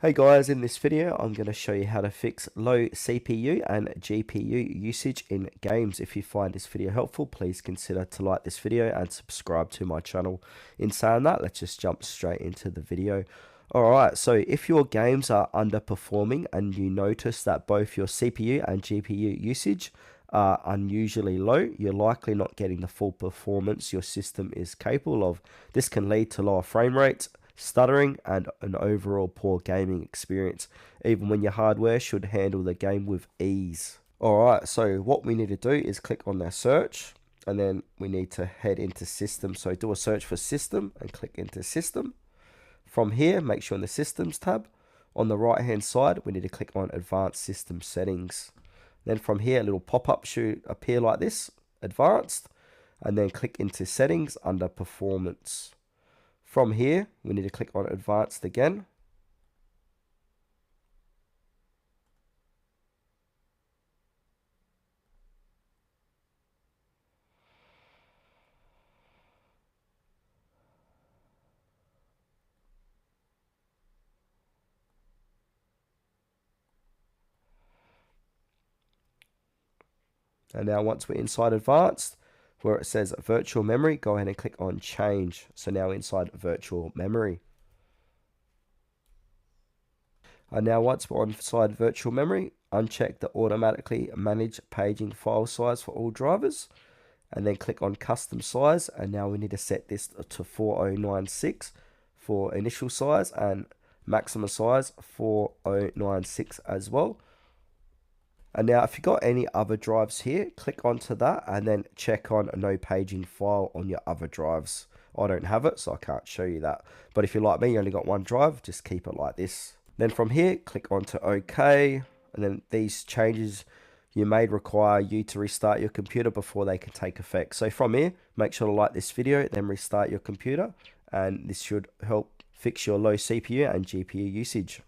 Hey guys, in this video I'm going to show you how to fix low CPU and GPU usage in games. If you find this video helpful, please consider to like this video and subscribe to my channel. In saying that, let's just jump straight into the video. Alright, so if your games are underperforming and you notice that both your CPU and GPU usage are unusually low, you're likely not getting the full performance your system is capable of. This can lead to lower frame rates, stuttering, and an overall poor gaming experience, even when your hardware should handle the game with ease. Alright, so what we need to do is click on our search, and then we need to head into system. So do a search for system and click into system. From here, make sure in the systems tab, on the right hand side, we need to click on advanced system settings. Then from here, a little pop-up should appear like this, advanced, and then click into settings under performance. From here, we need to click on advanced again. And now once we're inside advanced, where it says virtual memory, go ahead and click on change. So now inside virtual memory. And now once we're inside virtual memory, uncheck the automatically manage paging file size for all drivers. And then click on custom size. And now we need to set this to 4096 for initial size and maximum size 4096 as well. And now if you've got any other drives here, click onto that and then check on no paging file on your other drives. I don't have it, so I can't show you that. But if you're like me, you only got one drive, just keep it like this. Then from here, click onto OK. And then these changes you may require you to restart your computer before they can take effect. So from here, make sure to like this video, then restart your computer. And this should help fix your low CPU and GPU usage.